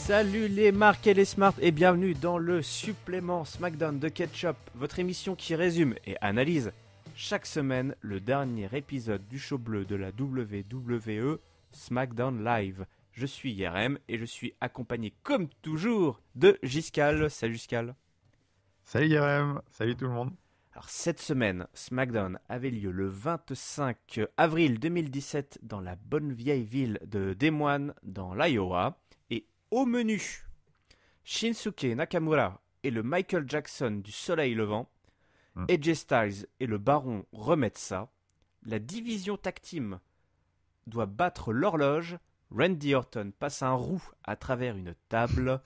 Salut les marques et les smarts et bienvenue dans le supplément SmackDown de Ketchup, votre émission qui résume et analyse chaque semaine le dernier épisode du show bleu de la WWE SmackDown Live. Je suis YRM et je suis accompagné comme toujours de Giscal. Salut Giscal. Salut YRM, salut tout le monde. Alors cette semaine, SmackDown avait lieu le 25 avril 2017 dans la bonne vieille ville de Des Moines dans l'Iowa. Et au menu, Shinsuke Nakamura et le Michael Jackson du Soleil Levant, AJ Styles et le Baron remettent ça, la division tag team doit battre l'horloge, Randy Orton passe un roux à travers une table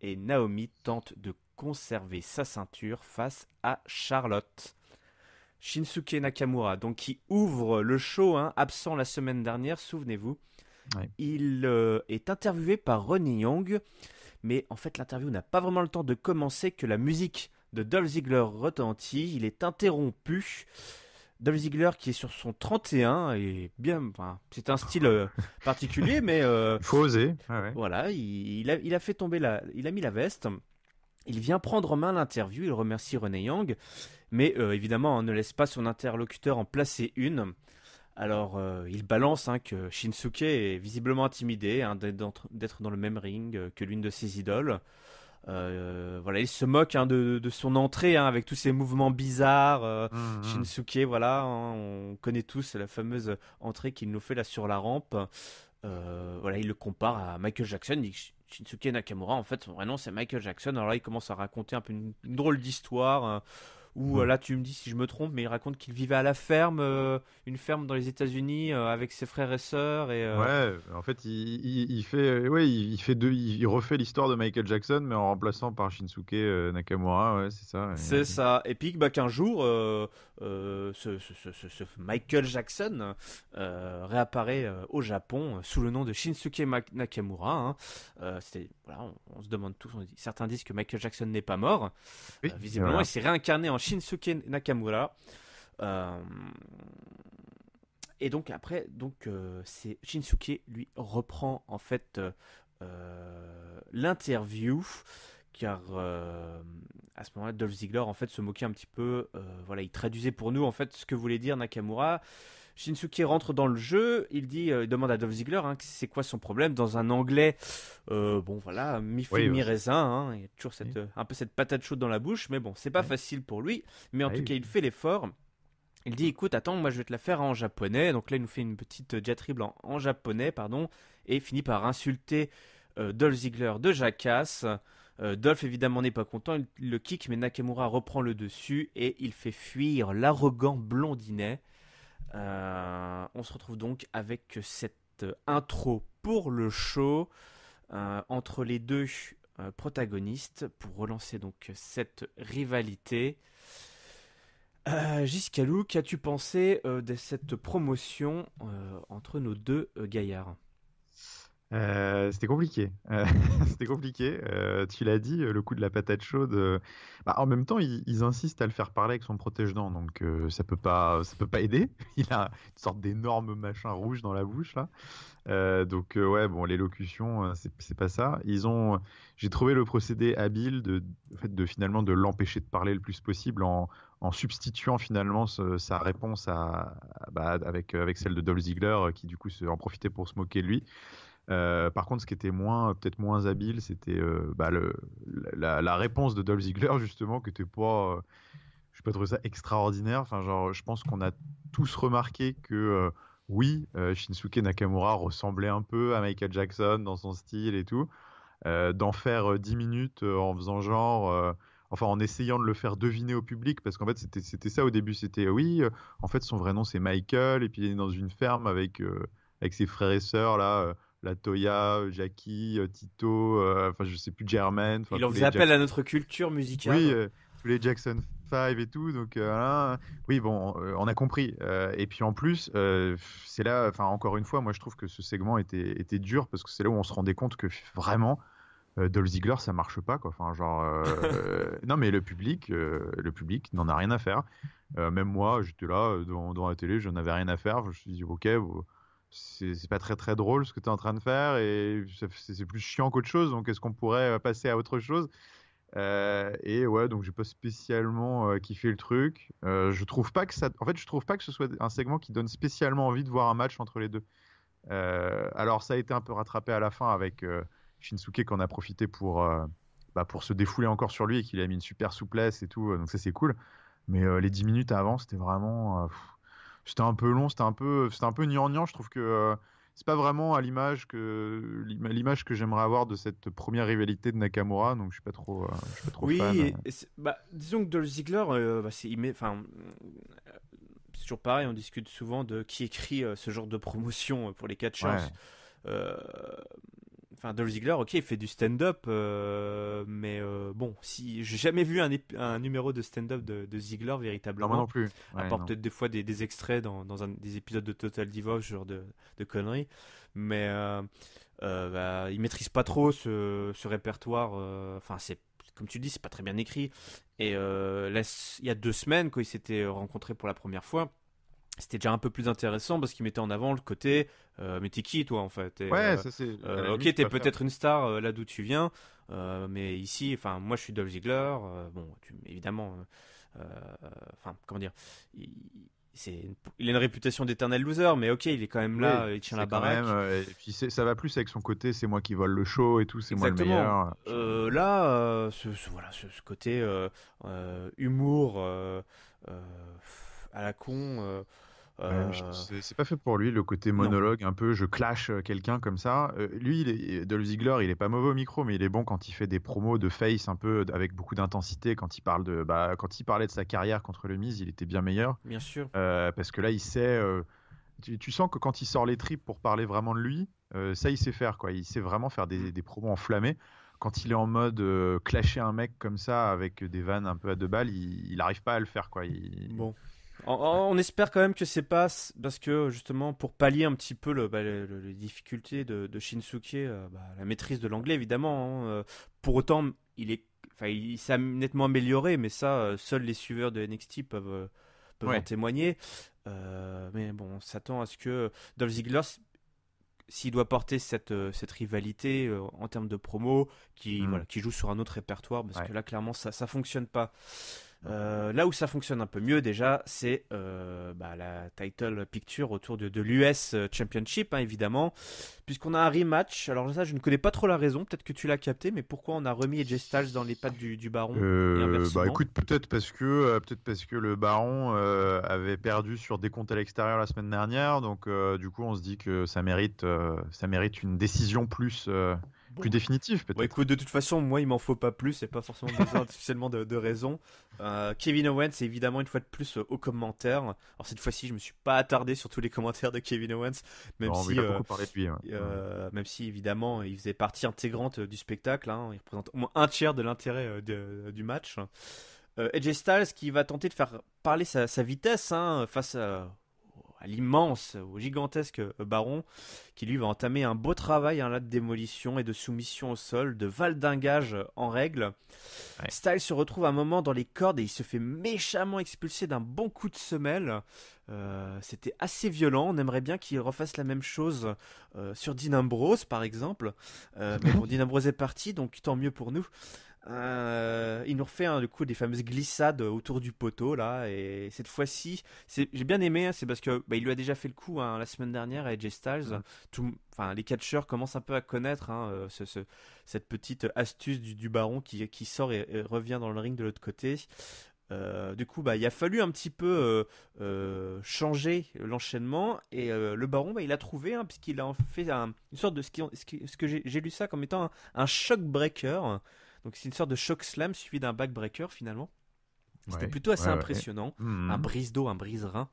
et Naomi tente de conserver sa ceinture face à Charlotte. Shinsuke Nakamura, donc qui ouvre le show, absent la semaine dernière, souvenez-vous. Ouais. Il est interviewé par Ronnie Young, mais en fait l'interview n'a pas vraiment le temps de commencer que la musique de Dolph Ziggler retentit. Il est interrompu. Dolph Ziggler qui est sur son 31 et bien, enfin, c'est un style particulier, mais faut oser. Ouais. Voilà, il a fait tomber il a mis la veste. Il vient prendre en main l'interview, il remercie Renee Young, mais évidemment ne laisse pas son interlocuteur en placer une. Alors il balance que Shinsuke est visiblement intimidé d'être dans le même ring que l'une de ses idoles. Voilà, il se moque de son entrée avec tous ces mouvements bizarres. Shinsuke, voilà, on connaît tous la fameuse entrée qu'il nous fait là sur la rampe. Voilà, il le compare à Michael Jackson. Il dit Shinsuke Nakamura, en fait, son vrai nom c'est Michael Jackson. Alors là, il commence à raconter un peu une drôle d'histoire. Où là, tu me dis si je me trompe, mais il raconte qu'il vivait à la ferme, une ferme dans les États-Unis avec ses frères et sœurs. Ouais, en fait, il refait l'histoire de Michael Jackson, mais en remplaçant par Shinsuke Nakamura, ouais, c'est ça. C'est ça. Et puis qu'un jour, ce Michael Jackson réapparaît au Japon sous le nom de Shinsuke Nakamura. Voilà, on se demande tous, certains disent que Michael Jackson n'est pas mort. Oui, visiblement, voilà. il s'est réincarné en Shinsuke Nakamura. Et donc après, c'est Shinsuke lui reprend en fait l'interview. Car à ce moment-là, Dolph Ziggler en fait se moquait un petit peu. Voilà, il traduisait pour nous en fait ce que voulait dire Nakamura. Shinsuke rentre dans le jeu. Il demande à Dolph Ziggler c'est quoi son problème dans un anglais. Bon voilà, mi-figue mi-raisin. Il y a toujours un peu cette patate chaude dans la bouche, mais bon, c'est pas facile pour lui. Mais en tout cas, il fait l'effort. Il dit écoute, attends, moi je vais te la faire en japonais. Donc là, il nous fait une petite diatribe en japonais, pardon, et finit par insulter Dolph Ziggler de jacasse. Dolph évidemment n'est pas content, il le kick, mais Nakamura reprend le dessus et il fait fuir l'arrogant blondinet. On se retrouve donc avec cette intro pour le show entre les deux protagonistes pour relancer donc cette rivalité. Giscalou, qu'as-tu pensé de cette promotion entre nos deux gaillards ? C'était compliqué. C'était compliqué. Tu l'as dit, le coup de la patate chaude. En même temps, ils insistent à le faire parler avec son protège-dents, donc ça peut pas aider. Il a une sorte d'énorme machin rouge dans la bouche là. Ouais, bon, l'élocution, c'est pas ça. J'ai trouvé le procédé habile de finalement de l'empêcher de parler le plus possible en substituant finalement sa réponse avec celle de Dolph Ziggler qui du coup en profitait pour se moquer de lui. Par contre, ce qui était peut-être moins habile, c'était la réponse de Dolph Ziggler justement que je peux trouver ça extraordinaire. Enfin, genre, je pense qu'on a tous remarqué que oui, Shinsuke Nakamura ressemblait un peu à Michael Jackson dans son style et tout. D'en faire 10 minutes en faisant genre, en essayant de le faire deviner au public, parce qu'en fait c'était ça au début, c'était oui, en fait son vrai nom c'est Michael, et puis il est dans une ferme avec ses frères et sœurs là. La Toya, Jackie, Tito, je sais plus, Jermaine. Il en faisait appel à notre culture musicale. Oui, tous les Jackson 5 et tout. Donc, voilà. Oui, bon, on a compris. Et puis en plus, c'est là, encore une fois, moi je trouve que ce segment était dur parce que c'est là où on se rendait compte que vraiment, Dolph Ziggler, ça marche pas, quoi. Enfin, genre, non, mais le public n'en a rien à faire. Même moi, j'étais là, devant la télé, j'en avais rien à faire. Je me suis dit, ok. c'est pas très très drôle ce que tu es en train de faire et c'est plus chiant qu'autre chose. Donc est-ce qu'on pourrait passer à autre chose? Et ouais, donc j'ai pas spécialement kiffé le truc. Je trouve pas que ça. En fait, je trouve pas que ce soit un segment qui donne spécialement envie de voir un match entre les deux. Alors ça a été un peu rattrapé à la fin avec Shinsuke qui en a profité pour se défouler encore sur lui et qu'il a mis une super souplesse et tout. Donc ça c'est cool. Mais les 10 minutes avant, c'était vraiment. C'était un peu long, c'était un peu gnangnan. Je trouve que c'est pas vraiment à l'image que j'aimerais avoir de cette première rivalité de Nakamura. Donc je suis pas trop Oui, fan. disons que Dolph Ziggler, enfin, c'est toujours pareil, on discute souvent de qui écrit ce genre de promotion pour les catchers. Ouais. Euh, Enfin, Dolph Ziggler, ok, il fait du stand-up, mais bon, si j'ai jamais vu un numéro de stand-up de Ziggler Non, moi non véritablement, plus. à Ouais, part non. peut-être des fois des extraits dans des épisodes de Total Divas, ce genre de conneries, mais il maîtrise pas trop ce répertoire. Enfin, c'est comme tu dis, c'est pas très bien écrit. Et il y a 2 semaines, quand ils s'étaient rencontrés pour la première fois, c'était déjà un peu plus intéressant parce qu'il mettait en avant le côté mais t'es qui toi en fait? Ouais, ça c'est à la Ok, limite, je t'es préfère. peut-être une star là d'où tu viens, mais ici, enfin moi je suis Dolph Ziggler, bon évidemment, euh, enfin comment dire, il, il a une réputation d'éternel loser, mais ok, il est quand même là, Oui, il tient la c'est quand même. baraque. Et puis ça va plus avec son côté, c'est moi qui vole le show et tout, c'est moi le Exactement. meilleur. Là, voilà, ce côté humour euh, à la con. Ouais, mais je Euh, pense que c'est pas fait pour lui, le côté non, monologue, un peu je clash quelqu'un comme ça. Lui, Dolph Ziggler, il est pas mauvais au micro, mais il est bon quand il fait des promos de face un peu avec beaucoup d'intensité. Quand il parlait de sa carrière contre le Miz, il était bien meilleur. bien sûr. Parce que là, il sait. Tu sens que quand il sort les tripes pour parler vraiment de lui, ça, il sait faire, quoi. Il sait vraiment faire Mm. des promos enflammés. Quand il est en mode clasher un mec comme ça avec des vannes un peu à 2 balles, il arrive pas à le faire, quoi. Bon. Ouais. On espère quand même que c'est pas parce que justement pour pallier un petit peu les difficultés de Shinsuke, la maîtrise de l'anglais évidemment, hein, pour autant, il s'est nettement amélioré, mais ça, seuls les suiveurs de NXT peuvent en Ouais. témoigner. Mais bon, on s'attend à ce que Dolph Ziggler, s'il doit porter cette rivalité en termes de promo, Hmm. qui joue sur un autre répertoire, parce Ouais. que là clairement ça fonctionne pas. Non. Là où ça fonctionne un peu mieux déjà, c'est la title picture autour de l'US Championship, hein, évidemment, puisqu'on a un rematch. Alors ça, je ne connais pas trop la raison, peut-être que tu l'as capté, mais pourquoi on a remis AJ Styles dans les pattes du Baron et inversement? Écoute, peut-être parce que le Baron avait perdu sur des comptes à l'extérieur la semaine dernière, donc du coup on se dit que ça mérite une décision plus Bon, définitive bon, peut-être. écoute, de toute façon, moi, il m'en faut pas plus, c'est pas forcément besoin spécialement de raison. Kevin Owens, évidemment, une fois de plus, aux commentaires. Alors, cette fois-ci, je me suis pas attardé sur tous les commentaires de Kevin Owens, même Non, mais si, il a beaucoup parlé de lui. Ouais. même si évidemment, il faisait partie intégrante du spectacle, hein. Il représente au moins un tiers de l'intérêt du match. AJ Styles qui va tenter de faire parler sa vitesse, hein, face à l'immense, au gigantesque Baron, qui lui va entamer un beau travail, hein, là, de démolition et de soumission au sol, de valdingage en règle. Ouais. Styles se retrouve un moment dans les cordes et il se fait méchamment expulser d'un bon coup de semelle. C'était assez violent. On aimerait bien qu'il refasse la même chose sur Dean Ambrose, par exemple. Mais bon, Dean Ambrose est parti, donc tant mieux pour nous. Il nous refait, hein, du coup, des fameuses glissades autour du poteau là, et cette fois-ci j'ai bien aimé, hein, c'est parce que il lui a déjà fait le coup, hein, la semaine dernière à AJ Styles. Mm. Enfin, les catcheurs commencent un peu à connaître, hein, cette petite astuce du Baron qui sort et revient dans le ring de l'autre côté. Du coup, il a fallu un petit peu changer l'enchaînement, et le Baron, il a trouvé, hein, puisqu'il a fait une sorte de ce que j'ai lu ça comme étant un shock breaker. Donc c'est une sorte de choc slam suivi d'un backbreaker finalement. C'était Ouais, plutôt assez ouais, ouais. impressionnant. Un Mhm. brise-dos, un brise-rein.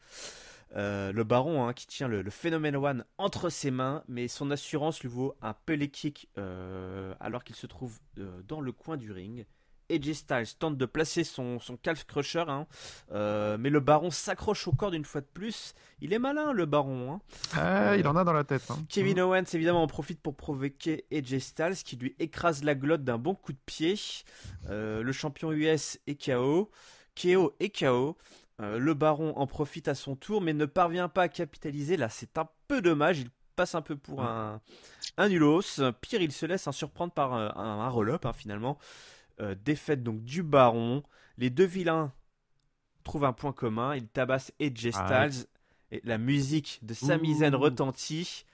Le Baron, hein, qui tient le Phénomène One entre ses mains, mais son assurance lui vaut un pelé kick alors qu'il se trouve dans le coin du ring. AJ Styles tente de placer son calf crusher, hein, mais le Baron s'accroche au cordes une fois de plus. Il est malin, le Baron, hein. Ah, il Euh, en a dans la tête. Hein. Kevin Owens évidemment en profite pour provoquer AJ Styles qui lui écrase la glotte d'un bon coup de pied. Le champion US est KO. KO est KO. Le baron en profite à son tour, mais ne parvient pas à capitaliser. Là, c'est un peu dommage. Il passe un peu pour un nulos. Pire, il se laisse surprendre par un roll-up, finalement. Défaite donc du baron. Les deux vilains trouvent un point commun. Ils tabassent AJ Ah, Styles. Et la musique de Sami Zayn ouh. retentit.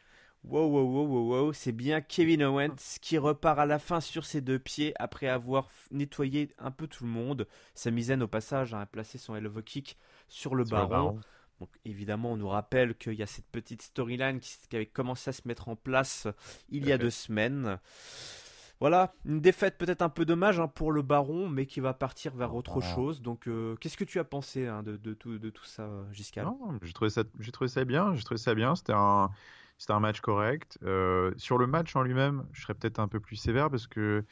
Wow, wow, wow, wow, wow. C'est bien Kevin Owens qui repart à la fin sur ses deux pieds après avoir nettoyé un peu tout le monde. Sami Zayn, au passage, a placé son elbow kick sur le Sur le baron. baron. Donc évidemment, on nous rappelle qu'il y a cette petite storyline qui avait commencé à se mettre en place il Tout y à a fait. 2 semaines. Voilà, une défaite peut-être un peu dommage pour le baron, mais qui va partir vers autre Non, chose. Donc qu'est-ce que tu as pensé de tout ça, Giscal? non, j'ai trouvé ça bien. J'ai trouvé ça bien. C'était un match correct. Sur le match en lui-même, je serais peut-être un peu plus sévère parce que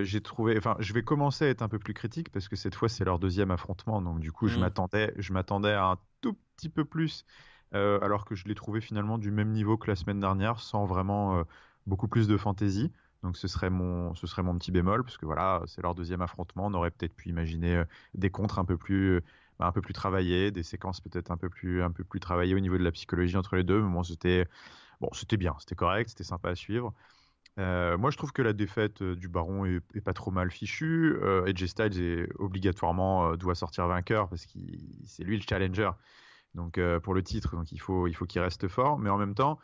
j'ai trouvé. Enfin, je vais commencer à être un peu plus critique parce que cette fois, c'est leur deuxième affrontement. Donc, du coup, Hmm. je m'attendais à un tout petit peu plus, alors que je l'ai trouvé finalement du même niveau que la semaine dernière, sans vraiment beaucoup plus de fantaisie. Donc, ce serait mon petit bémol, parce que voilà, c'est leur deuxième affrontement. On aurait peut-être pu imaginer des contres un peu plus travaillés, des séquences peut-être un peu plus travaillées au niveau de la psychologie entre les deux. Mais bon, c'était bien, c'était correct, c'était sympa à suivre. Moi, je trouve que la défaite du Baron est pas trop mal fichue. AJ Styles doit sortir vainqueur parce que c'est lui le challenger. Donc pour le titre, donc il faut qu'il reste fort. Mais en même temps,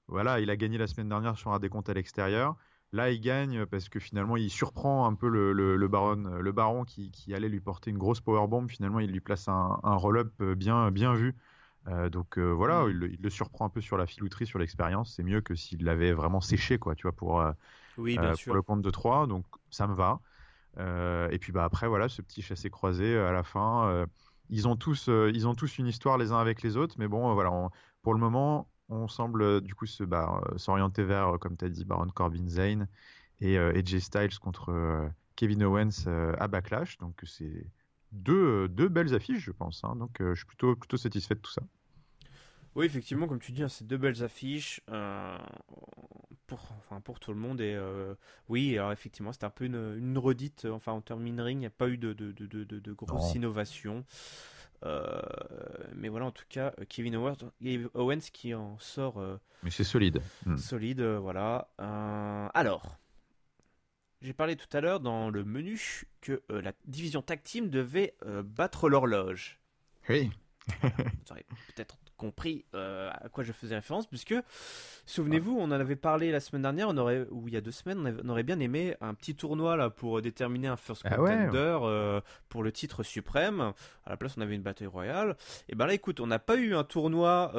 voilà, il a gagné la semaine dernière sur un décompte à l'extérieur. Là, il gagne parce que finalement, il surprend un peu le Baron qui allait lui porter une grosse powerbomb. Finalement, il lui place un roll-up bien vu. Voilà, Hmm. il le surprend un peu sur la filouterie, sur l'expérience. C'est mieux que s'il l'avait vraiment séché, quoi, tu vois, Oui, bien pour sûr. le compte de 3. Donc ça me va. Et puis bah après, voilà, ce petit chassé-croisé à la fin. Ils ont tous une histoire les uns avec les autres, mais bon, voilà, pour le moment, on semble du coup s'orienter vers, comme tu as dit, Baron Corbin Zane et AJ Styles contre Kevin Owens à Backlash. Donc c'est deux belles affiches, je pense, hein. Donc je suis plutôt satisfait de tout ça. Oui, effectivement, comme tu dis, c'est deux belles affiches pour tout le monde. Et oui, alors effectivement, c'était un peu une redite. En termes in-ring, il n'y a pas eu de grosses Non. innovations. Euh, mais voilà, en tout cas, Owens qui en sort Mais c'est solide. Hmm. solide. Voilà. Alors, j'ai parlé tout à l'heure dans le menu que la division tag team devait battre l'horloge. Oui. Voilà, vous aurez peut-être compris à quoi je faisais référence, puisque, souvenez-vous, on en avait parlé la semaine dernière, ou il y a 2 semaines, on aurait bien aimé un petit tournoi là pour déterminer un first Ah ouais. contender pour le titre suprême. À la place, on avait une bataille royale. Et ben là, écoute, on n'a pas eu un tournoi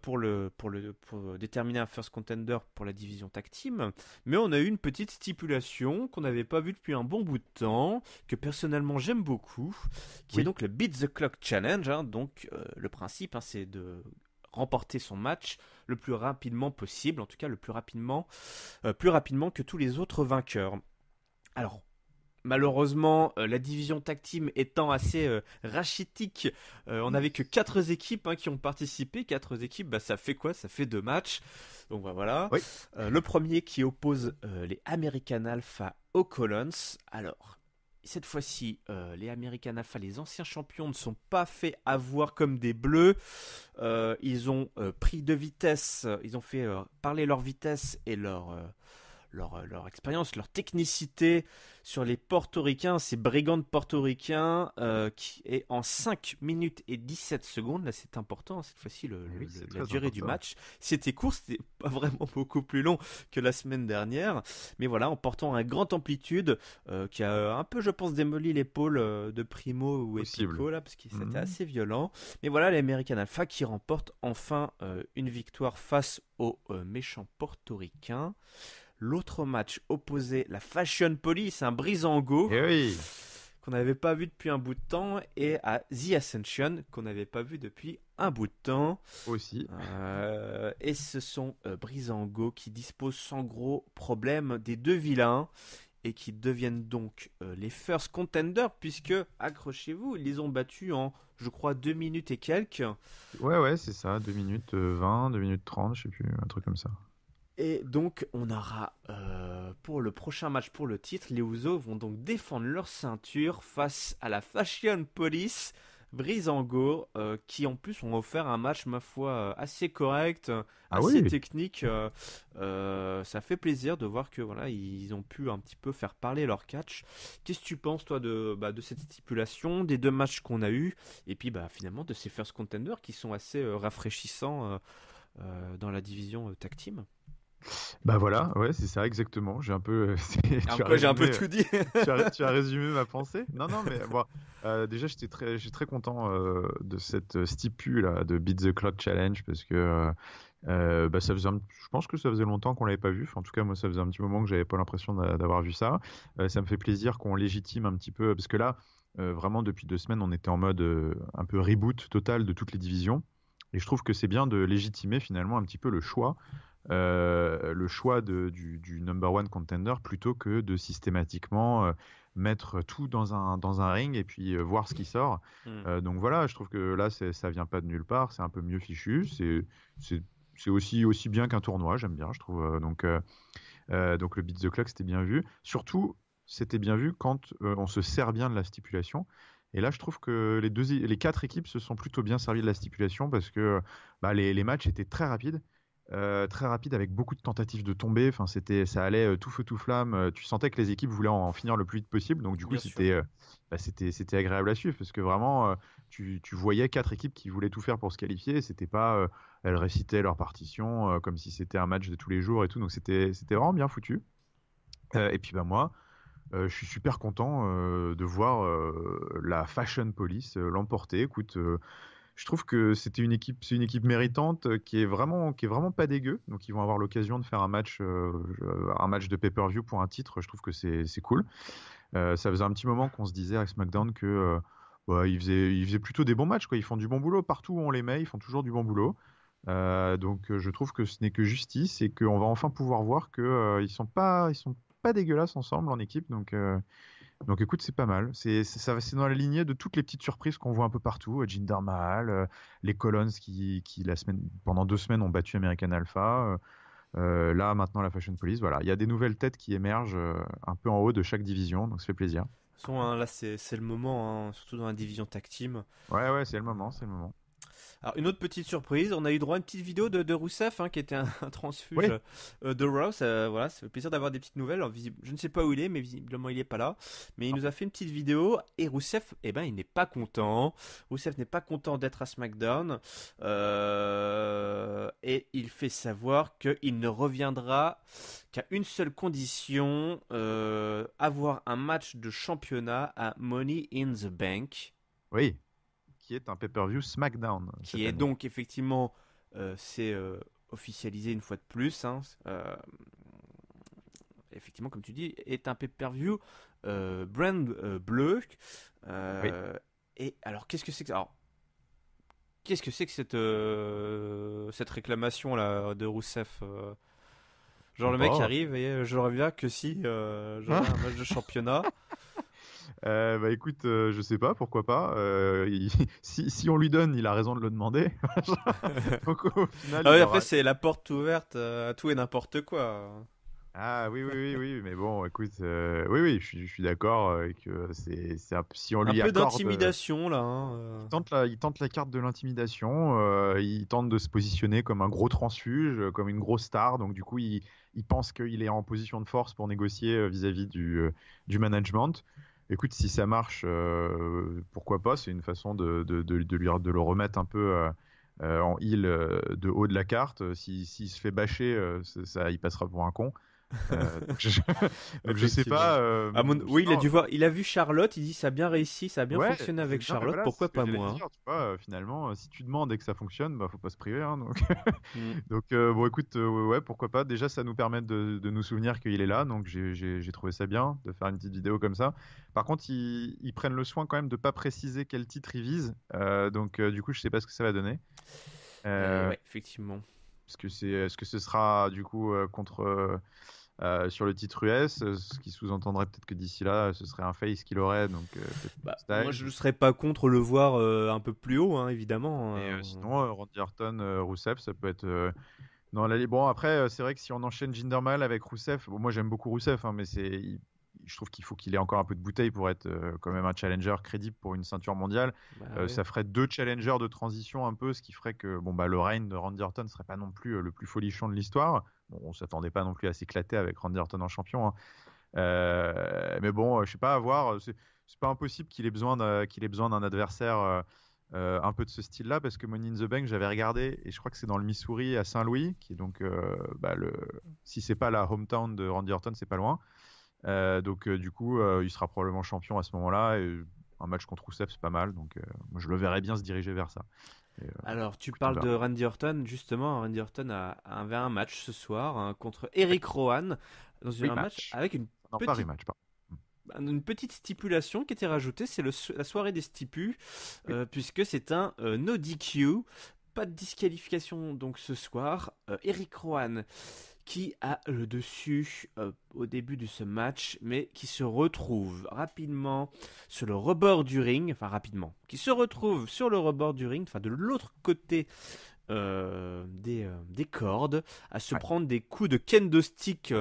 pour déterminer un first contender pour la division tag team, mais on a eu une petite stipulation qu'on n'avait pas vue depuis un bon bout de temps, que personnellement j'aime beaucoup, qui est Oui. donc le Beat the Clock Challenge. Donc le principe, c'est de remporter son match le plus rapidement possible, en tout cas plus rapidement que tous les autres vainqueurs. Alors, malheureusement, la division tag team étant assez rachitique, on n'avait que 4 équipes qui ont participé. 4 équipes, bah, ça fait quoi? Ça fait 2 matchs. Donc bah, voilà. Oui. Le premier qui oppose les American Alpha aux Colons. Alors, cette fois-ci, les American Alpha, les anciens champions, ne sont pas fait avoir comme des bleus. Ils ont pris de vitesse, ils ont fait parler leur vitesse et leur expérience, leur technicité sur les portoricains, ces brigands portoricains qui est en 5 minutes et 17 secondes. Là, c'est important, cette fois-ci, Oui, c'est la très durée du important. match. C'était court, c'était pas vraiment beaucoup plus long que la semaine dernière. Mais voilà, en portant un grand amplitude qui a un peu, je pense, démoli l'épaule de Primo ou Possible. Epico, là, parce que c'était Mhm. assez violent. Mais voilà, les American Alpha qui remportent enfin une victoire face aux méchants portoricains. L'autre match opposait la Fashion Police, un Breezango Eh oui, qu'on n'avait pas vu depuis un bout de temps, et à The Ascension qu'on n'avait pas vu depuis un bout de temps. aussi. Et ce sont Breezango qui disposent sans gros problème des deux vilains et qui deviennent donc les first contenders puisque, accrochez-vous, ils les ont battus en, je crois, 2 minutes et quelques. Ouais, ouais, c'est ça. 2 minutes 20, 2 minutes 30, je sais plus, un truc comme ça. Et donc, on aura pour le prochain match pour le titre, les Usos vont donc défendre leur ceinture face à la Fashion Police. Breezango, qui en plus ont offert un match, ma foi, assez correct, Ah assez oui. technique. Ça fait plaisir de voir que voilà, ils ont pu un petit peu faire parler leur catch. Qu'est-ce que tu penses, toi, de cette stipulation, des deux matchs qu'on a eus, et puis finalement de ces first contenders qui sont assez rafraîchissants dans la division tag team? Bah voilà, ouais, c'est ça exactement. J'ai un peu, tu Alors as quoi, j'ai un peu résumé, tout dit. tu as résumé ma pensée. Non, non, mais bon, déjà, je suis très content de cette stipule là, de Beat the Clock Challenge parce que bah, je pense que ça faisait longtemps qu'on l'avait pas vu. Enfin, en tout cas, moi, ça faisait un petit moment que j'avais pas l'impression d'avoir vu ça. Ça me fait plaisir qu'on légitime un petit peu parce que là, vraiment depuis 2 semaines, on était en mode un peu reboot total de toutes les divisions. Et je trouve que c'est bien de légitimer finalement un petit peu le choix du number one contender plutôt que de systématiquement mettre tout dans un ring et puis voir ce qui sort. Hmm. Donc voilà, je trouve que là, ça vient pas de nulle part, c'est un peu mieux fichu, c'est, c'est aussi bien qu'un tournoi, j'aime bien, je trouve. Donc le Beat the Clock, c'était bien vu. Surtout, c'était bien vu quand on se sert bien de la stipulation. Et là, je trouve que les quatre équipes se sont plutôt bien servies de la stipulation parce que bah, les matchs étaient très rapides avec beaucoup de tentatives de tomber. Enfin, ça allait tout feu tout flamme. Tu sentais que les équipes voulaient en finir le plus vite possible. Donc du coup, Bien sûr. c'était agréable à suivre parce que vraiment, tu voyais quatre équipes qui voulaient tout faire pour se qualifier. C'était pas elles récitaient leur partition comme si c'était un match de tous les jours et tout. Donc c'était vraiment bien foutu. Et puis bah moi, je suis super content de voir la Fashion Police l'emporter. Écoute, je trouve que c'est une équipe méritante qui est vraiment pas dégueu. Donc ils vont avoir l'occasion de faire un match de pay-per-view pour un titre. Je trouve que c'est cool. Ça faisait un petit moment qu'on se disait avec SmackDown que bah, ils faisaient plutôt des bons matchs, quoi. Ils font du bon boulot partout où on les met. Ils font toujours du bon boulot. Donc je trouve que ce n'est que justice et qu'on va enfin pouvoir voir que ils sont pas dégueulasses ensemble en équipe. Donc écoute, c'est pas mal. C'est dans la lignée de toutes les petites surprises qu'on voit un peu partout. Jinder Mahal, les Colons qui pendant 2 semaines ont battu American Alpha. Là maintenant la Fashion Police. Voilà, il y a des nouvelles têtes qui émergent un peu en haut de chaque division, donc ça fait plaisir. De toute façon, hein, là, c'est le moment, hein, surtout dans la division tag team. Ouais, ouais, c'est le moment, c'est le moment. Alors, une autre petite surprise, on a eu droit à une petite vidéo de Rousseff, hein, qui était un transfuge Oui, de Raw. Voilà, ça fait plaisir d'avoir des petites nouvelles. Alors, je ne sais pas où il est, mais visiblement il est pas là. Mais il nous a fait une petite vidéo et Rousseff, eh ben, il n'est pas content. Rousseff n'est pas content d'être à SmackDown. Et il fait savoir qu'il ne reviendra qu'à une seule condition, avoir un match de championnat à Money in the Bank, oui, qui est un pay-per-view SmackDown qui cette est année. donc effectivement, c'est officialisé une fois de plus, hein, effectivement, comme tu dis, est un pay-per-view brand bleu. Oui. euh, et alors, qu'est-ce que c'est que ça? Alors, qu'est-ce que c'est que cette réclamation là de Rousseff? Genre le mec Bon. arrive et je reviens que si j'aurai un match de championnat. Bah écoute, je sais pas, pourquoi pas. Si on lui donne, il a raison de le demander. Donc au final, Ah oui, il après aura. c'est la porte ouverte à tout et n'importe quoi. Ah oui, oui, oui, oui, mais bon, écoute, oui, oui, je suis d'accord que si on Un lui peu accorde, d'intimidation là, hein, il tente la carte de l'intimidation, il tente de se positionner comme un gros transfuge, comme une grosse star, donc du coup, il pense qu'il est en position de force pour négocier vis-à-vis du management. Écoute, si ça marche, pourquoi pas? C'est une façon de le remettre un peu en heel de haut de la carte. S'il se fait bâcher, il passera pour un con. Donc, donc je sais Effectivement. pas. Oui, il a Sinon, dû voir, il a vu Charlotte, il dit ça a bien réussi, ça a bien ouais, fonctionné c'est avec bien. Mais Charlotte, voilà, c'est pourquoi ce que pas j'allais moi, hein. dire. Tu vois, finalement, si tu demandes et que ça fonctionne, bah faut pas se priver. Hein, donc, Mm. donc bon, écoute, ouais, pourquoi pas. Déjà, ça nous permet de nous souvenir qu'il est là. Donc j'ai trouvé ça bien de faire une petite vidéo comme ça. Par contre, ils prennent le soin quand même de pas préciser quel titre ils visent. Donc du coup, je sais pas ce que ça va donner. Ouais, effectivement. Est-ce que ce sera du coup contre sur le titre US, ce qui sous-entendrait peut-être que d'ici là, ce serait un face qu'il aurait, donc peut-être Moi, Styles. je ne serais pas contre le voir un peu plus haut, hein, évidemment. Et sinon, Randy Orton, Rusev, ça peut être. Bon, après, c'est vrai que si on enchaîne Jinder Mahal avec Rusev, bon, moi j'aime beaucoup Rusev, hein, mais je trouve qu'il faut qu'il ait encore un peu de bouteille pour être quand même un challenger crédible pour une ceinture mondiale. Oui. Ça ferait 2 challengers de transition un peu, ce qui ferait que le règne de Randy Orton serait pas non plus le plus folichon de l'histoire. Bon, on s'attendait pas non plus à s'éclater avec Randy Orton en champion, hein. Mais bon, je sais pas, à voir. C'est pas impossible qu'il ait besoin d'un adversaire un peu de ce style-là, parce que Money in the Bank, j'avais regardé, et je crois que c'est dans le Missouri à Saint-Louis, qui est donc, si c'est pas la hometown de Randy Orton, c'est pas loin. Donc du coup, il sera probablement champion à ce moment-là, et un match contre Rusev, c'est pas mal, donc moi, je le verrais bien se diriger vers ça. Et, Alors, tu écoute, on parles de verra. Randy Orton, justement. Randy Orton avait un match ce soir, hein, contre Eric Rowan, dans un match Rematch. avec une Non, pas petite, rematch, pardon. une petite stipulation qui était rajoutée, c'est la soirée des stipus, Oui. puisque c'est un no DQ, pas de disqualification donc ce soir. Eric Rowan qui a le dessus au début de ce match, mais qui se retrouve rapidement sur le rebord du ring, enfin rapidement, qui se retrouve sur le rebord du ring, enfin de l'autre côté des cordes, à se Ouais. prendre des coups de kendo stick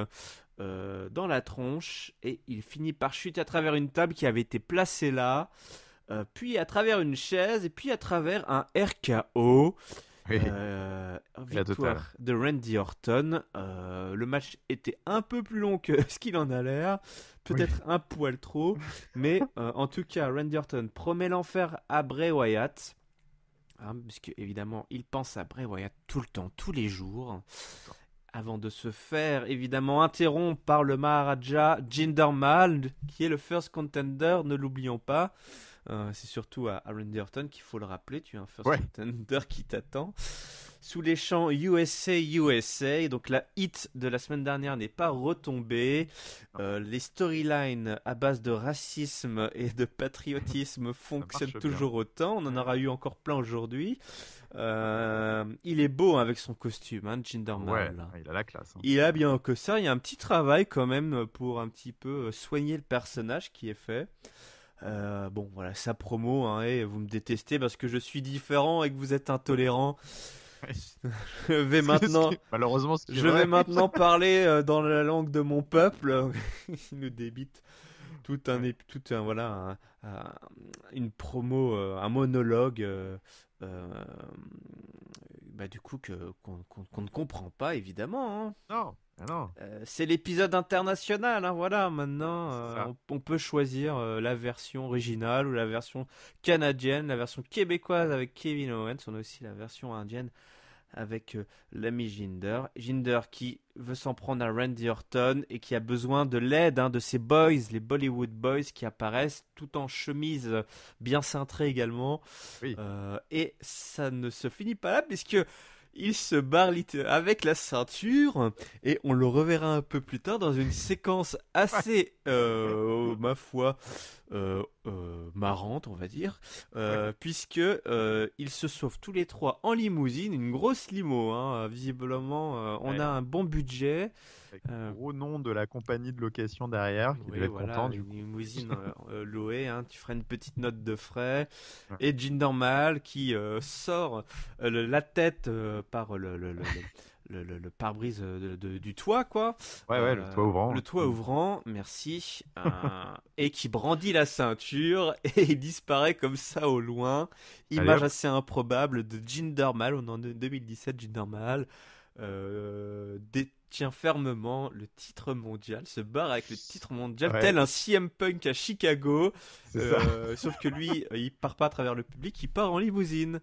dans la tronche, et il finit par chuter à travers une table qui avait été placée là, puis à travers une chaise, et puis à travers un RKO. Oui. La totale. Victoire de Randy Orton. Le match était un peu plus long que ce qu'il en a l'air, peut-être un poil trop, mais en tout cas, Randy Orton promet l'enfer à Bray Wyatt, hein, puisque évidemment, il pense à Bray Wyatt tout le temps, tous les jours, avant de se faire évidemment interrompre par le Maharaja Jinder Mahal, qui est le first contender, ne l'oublions pas. C'est surtout à Randy Orton qu'il faut le rappeler, tu as un first contender qui t'attend. Sous les chants USA, USA, donc la hit de la semaine dernière n'est pas retombée. Les storylines à base de racisme et de patriotisme fonctionnent toujours autant. On en aura eu encore plein aujourd'hui. Il est beau, hein, avec son costume, hein, Jinder Mahal. Ouais, il a la classe, hein. Il a bien que ça. Il y a un petit travail quand même pour un petit peu soigner le personnage qui est fait. Bon, voilà, sa promo, hein, et vous me détestez parce que je suis différent et que vous êtes intolérant. Je vais maintenant, malheureusement, vais maintenant parler dans la langue de mon peuple. Il nous débite une promo, un monologue, du coup qu'on ne comprend pas évidemment, hein. Non, non. C'est l'épisode international, hein, voilà. Maintenant, C'est ça. on peut choisir la version originale ou la version canadienne, la version québécoise avec Kevin Owens. On a aussi la version indienne avec l'ami Jinder. Jinder qui veut s'en prendre à Randy Orton et qui a besoin de l'aide, hein, de ses boys, les Bollywood Boys qui apparaissent tout en chemise bien cintrée également. Oui. Et ça ne se finit pas là puisque il se barre avec la ceinture, et on le reverra un peu plus tard dans une séquence assez, ma foi, marrante, on va dire, puisque ils se sauvent tous les trois en limousine, une grosse limo, hein, visiblement, on a un bon budget. Avec le gros nom de la compagnie de location derrière, qui devait être content du une coup. limousine louée, hein, tu feras une petite note de frais. Ouais. Et Jinder Mahal qui sort la tête par le pare-brise du toit, quoi. Ouais, le toit ouvrant. Le toit ouvrant, merci. Et qui brandit la ceinture et il disparaît comme ça au loin. Image assez improbable de Jinder Mahal. On est en 2017, Jinder Mahal détient fermement le titre mondial, se barre avec le titre mondial, tel un CM Punk à Chicago, sauf que lui, il part pas à travers le public, il part en limousine.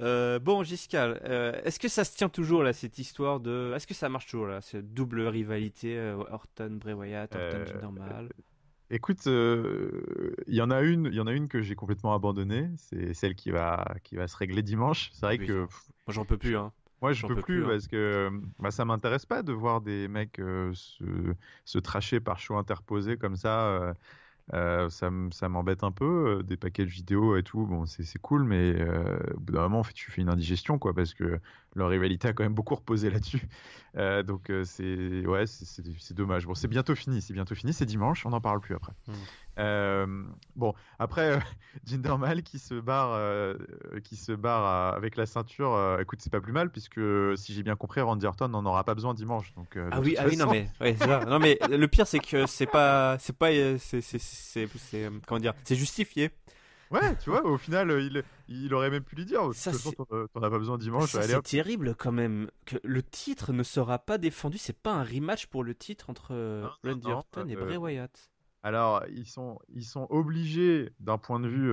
Bon, Giscal, est-ce que ça se tient toujours là, cette histoire de... Est-ce que ça marche toujours là, cette double rivalité Orton, Bray Wyatt, Orton, Jinder Mahal? Écoute, il y en a une que j'ai complètement abandonnée, c'est celle qui va se régler dimanche. C'est vrai que... Moi, j'en peux plus, hein. Moi, je peux plus parce que ça m'intéresse pas de voir des mecs se tracher par show interposé comme ça. Ça m'embête un peu. Des paquets de vidéos et tout, bon, c'est cool, mais au bout d'un moment, en fait, tu fais une indigestion, quoi, parce que leur rivalité a quand même beaucoup reposé là-dessus. Donc, c'est dommage. Bon, c'est bientôt fini, c'est dimanche, on n'en parle plus après. Bon, après, Jinder Mahal qui se barre avec la ceinture, écoute, c'est pas plus mal, puisque si j'ai bien compris, Randy Orton n'en aura pas besoin dimanche. Donc, de toute Ah oui, non façon, mais, ouais, c'est ça. Non mais le pire c'est que comment dire, c'est justifié. ouais, tu vois, au final, il aurait même pu lui dire, de toute Ça façon, c'est, t'en as pas besoin dimanche, ça allez c'est hop. terrible quand même que le titre ne sera pas défendu. C'est pas un rematch pour le titre entre Non, non, Randy non. Orton et Bray Wyatt. Alors, ils sont obligés, d'un point de vue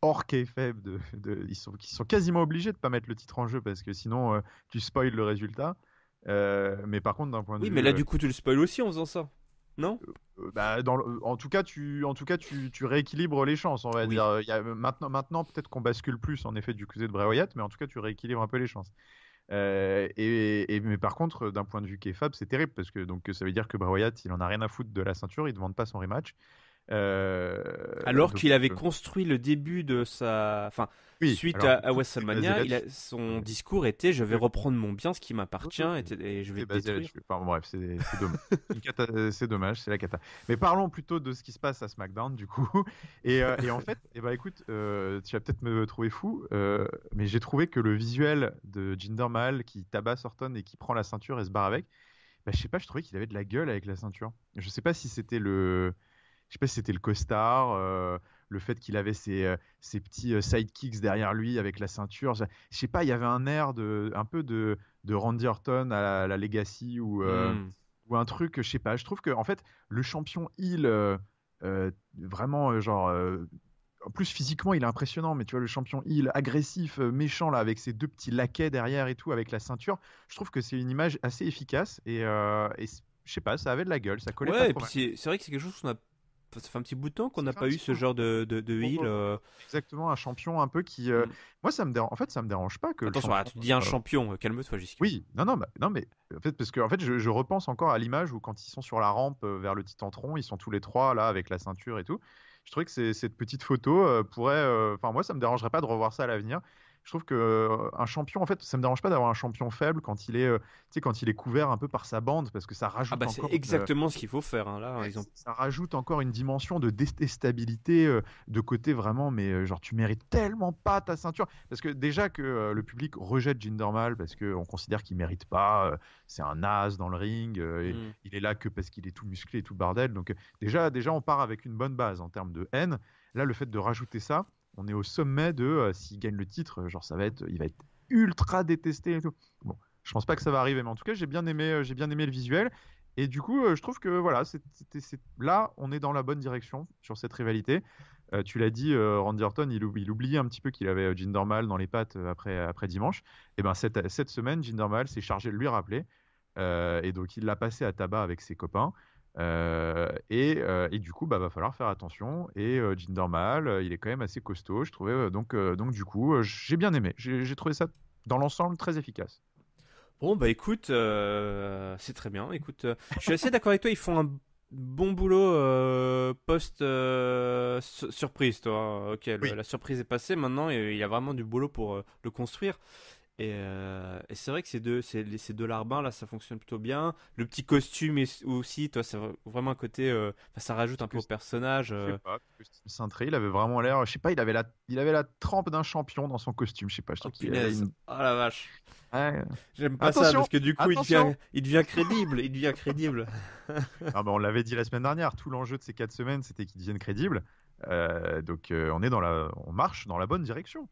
hors kayfabe, ils sont quasiment obligés de pas mettre le titre en jeu, parce que sinon, tu spoil le résultat. Mais par contre, d'un point de Oui, mais vue là du coup tu le spoil aussi en faisant ça, non? bah, en tout cas, tu rééquilibres les chances, on va Oui. dire. Maintenant, peut-être qu'on bascule plus en effet du côté de Bray Wyatt, mais en tout cas, tu rééquilibres un peu les chances. Mais par contre, d'un point de vue kayfabe, c'est terrible parce que donc ça veut dire que Bray Wyatt, il en a rien à foutre de la ceinture, il demande pas son rematch. Alors Donc qu'il avait construit le début de sa... Enfin, oui, suite alors à tout est basé WrestleMania, là-dessus. son discours était «Je vais Oui, reprendre mon bien, ce qui oui, m'appartient, oui, et je tout vais est te basé détruire». là-dessus. Enfin bon, bref, c'est dommage. C'est dommage, c'est la cata. Mais parlons plutôt de ce qui se passe à SmackDown du coup. Et en fait, eh ben, écoute, tu vas peut-être me trouver fou, mais j'ai trouvé que le visuel de Jinder Mahal qui tabasse Orton et qui prend la ceinture et se barre avec, bah, je sais pas, je trouvais qu'il avait de la gueule avec la ceinture. Je sais pas si c'était je sais pas si c'était le costard, le fait qu'il avait ses petits sidekicks derrière lui avec la ceinture. Je sais pas, il y avait un air un peu de Randy Orton à la Legacy Hmm. ou un truc, je sais pas. Je trouve que en fait, le champion heel, vraiment genre. En plus, physiquement, il est impressionnant, mais tu vois, le champion heel agressif, méchant, là, avec ses deux petits laquais derrière et tout, avec la ceinture, je trouve que c'est une image assez efficace je sais pas, ça avait de la gueule, ça collait pas Ouais, et trop puis mal. c'est vrai que c'est quelque chose qu'on a... Ça fait un petit bout de temps qu'on Ça n'a fait un pas eu petit ce moment. genre de heal. Exactement, un champion un peu qui. Hmm. Moi, ça me dérange. En fait, ça me dérange pas que le Attention, champion. tu dis un champion, calme-toi jusqu'à. Oui, non, non, non, mais en fait, parce que en fait, je repense encore à l'image où quand ils sont sur la rampe vers le Titantron, ils sont tous les trois là avec la ceinture et tout. Je trouvais que cette petite photo pourrait. Enfin, moi, ça me dérangerait pas de revoir ça à l'avenir. Je trouve que un champion, en fait, ça me dérange pas d'avoir un champion faible quand tu sais, quand il est couvert un peu par sa bande, parce que ça Ah rajoute bah c'est encore exactement ce qu'il faut faire, hein. Là, ouais, ils ont... ça rajoute encore une dimension de déstabilité, de côté vraiment, mais genre tu mérites tellement pas ta ceinture. Parce que déjà que le public rejette Jinder Mahal parce qu'on considère qu'il mérite pas, c'est un as dans le ring, Hmm. il est là que parce qu'il est tout musclé et tout le bordel. Donc déjà on part avec une bonne base en termes de haine. Là, le fait de rajouter ça, on est au sommet de s'il gagne le titre, genre il va être ultra détesté et tout. Bon, je pense pas que ça va arriver, mais en tout cas j'ai bien aimé le visuel. Et du coup, je trouve que voilà, là, on est dans la bonne direction sur cette rivalité. Tu l'as dit, Randy Orton, il oubliait un petit peu qu'il avait Jinder Mahal dans les pattes après dimanche. Et ben cette semaine, Jinder Mahal s'est chargé de lui rappeler. Et donc, il l'a passé à tabac avec ses copains. Et du coup, bah, va falloir faire attention. Et Jinder Mahal, il est quand même assez costaud, je trouvais. Donc du coup, j'ai bien aimé. J'ai trouvé ça, dans l'ensemble, très efficace. Bon, bah écoute, c'est très bien. Écoute, je suis assez d'accord avec toi. Ils font un bon boulot post-surprise, toi, hein. Ok, Oui. la surprise est passée. Maintenant, il y a vraiment du boulot pour le construire. Et c'est vrai que ces deux larbins là, ça fonctionne plutôt bien. Le petit costume aussi, toi, c'est vraiment un côté, enfin, ça rajoute un peu au personnage. Je sais pas, parce que cintré, il avait vraiment l'air, je sais pas, il avait la trempe d'un champion dans son costume, je sais pas, je Oh trouve qu'il avait punaise, une. oh la vache. Ouais. J'aime pas ça Attention, parce que du coup, attention. il devient crédible, il devient crédible. Ah, bah, on l'avait dit la semaine dernière, tout l'enjeu de ces 4 semaines, c'était qu'ils deviennent crédibles. Donc on marche dans la bonne direction.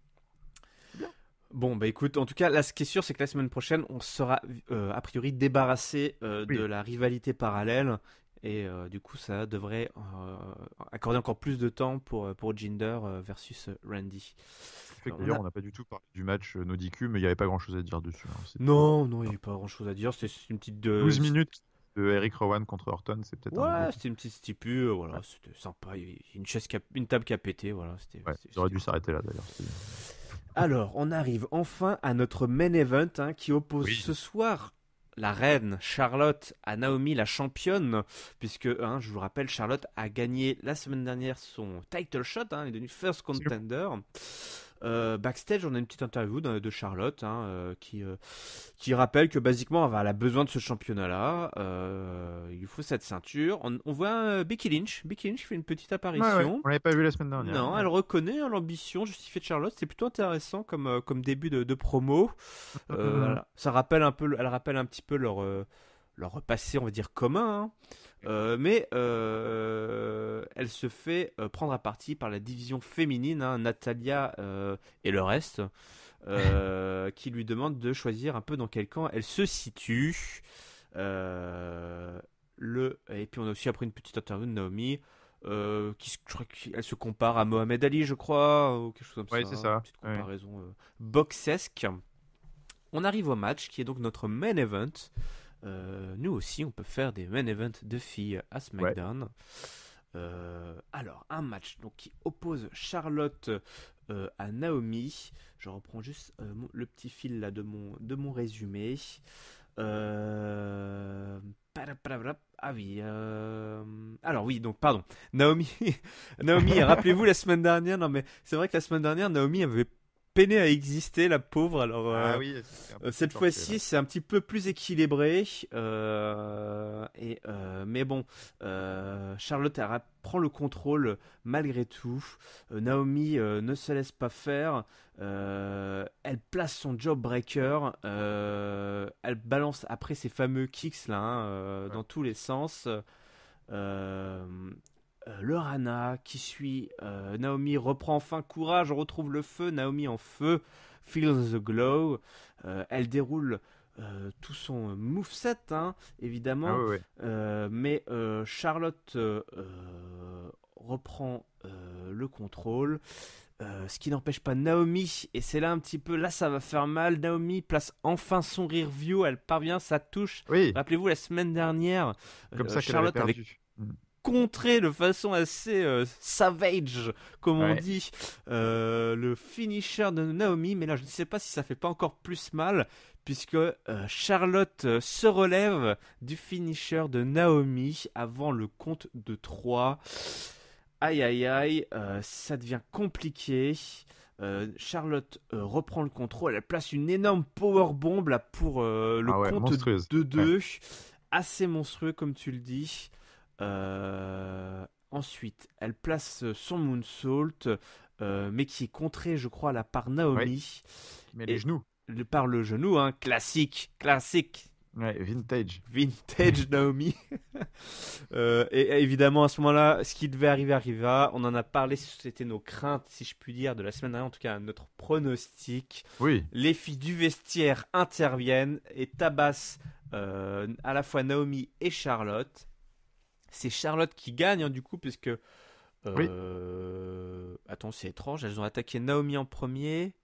C'est bien. Bon, bah écoute, en tout cas, là, ce qui est sûr, c'est que la semaine prochaine, on sera a priori débarrassé de Oui, la rivalité parallèle. Et du coup, ça devrait accorder encore plus de temps pour Jinder versus Randy. ce qui fait que On d'ailleurs, a... on n'a pas du tout parlé du match Nodicu, mais il n'y avait pas grand-chose à dire dessus, hein. Non, non, il n'y a pas grand-chose à dire. C'était une petite... 12 minutes de Eric Rowan contre Orton, c'est peut-être un peu Ouais, beaucoup. c'était une petite stipu, voilà, Ouais, c'était sympa. Il y a une table qui a pété, voilà, ouais, ils auraient c'était dû cool. s'arrêter là d'ailleurs. Alors, on arrive enfin à notre main event hein, qui oppose Oui. ce soir la reine Charlotte à Naomi, la championne, puisque, hein, je vous rappelle, Charlotte a gagné la semaine dernière son title shot, hein, elle est devenue first contender. Backstage, on a une petite interview de Charlotte qui rappelle que basiquement elle a besoin de ce championnat-là. Il lui faut cette ceinture. On voit Becky Lynch. Becky Lynch fait une petite Ouais, apparition. on l'avait pas vu la semaine dernière. Non, elle reconnaît l'ambition justifiée de Charlotte. C'est plutôt intéressant comme début de promo. Voilà. Elle rappelle un petit peu leur passé, on va dire, commun. Hein. Mais elle se fait prendre à partie par la division féminine, hein, Natalia et le reste, qui lui demande de choisir un peu dans quel camp elle se situe. Et puis on a aussi après une petite interview de Naomi. Je crois qu'elle se compare à Mohamed Ali, je crois, ou quelque chose comme Ouais, ça. c'est ça. Une petite comparaison boxesque. On arrive au match qui est donc notre main event. Nous aussi, on peut faire des main events de filles à SmackDown. Alors, un match donc, qui oppose Charlotte à Naomi. Je reprends juste le petit fil là de mon résumé. Ah oui. Alors oui, donc pardon. Naomi, rappelez-vous la semaine dernière. Non mais c'est vrai que la semaine dernière, Naomi avait peiné à exister, la pauvre. Alors oui, cette fois-ci, c'est un petit peu plus équilibré. Mais bon, Charlotte prend le contrôle malgré tout. Naomi ne se laisse pas faire. Elle place son jawbreaker. Elle balance après ses fameux kicks là, dans tous les sens. Le Rana qui suit Naomi reprend enfin courage, retrouve le feu. Naomi en feu, feels the glow. Elle déroule tout son moveset, hein, évidemment. Mais Charlotte reprend le contrôle. Ce qui n'empêche pas Naomi, et c'est là un petit peu, là ça va faire mal. Naomi place enfin son rear view, elle parvient, ça touche. Oui. Rappelez-vous la semaine dernière, Comme ça Charlotte avait contré de façon assez savage, comme on dit, le finisher de Naomi. Mais là, je ne sais pas si ça fait pas encore plus mal, puisque Charlotte se relève du finisher de Naomi avant le compte de 3. Aïe aïe aïe, ça devient compliqué. Charlotte reprend le contrôle, elle place une énorme powerbomb là pour le compte monstrueuse. de 2. Assez monstrueux comme tu le dis. Ensuite, elle place son moonsault, mais qui est contré, je crois, là par Naomi. Mais les genoux. Par le genou, hein, classique. Ouais, vintage Naomi. Et évidemment, à ce moment-là, ce qui devait arriver arriva. On en a parlé, c'était nos craintes, si je puis dire, de la semaine dernière, en tout cas notre pronostic. Oui. Les filles du vestiaire interviennent et tabassent à la fois Naomi et Charlotte. C'est Charlotte qui gagne, hein, du coup, puisque... Attends, c'est étrange, elles ont attaqué Naomi en premier...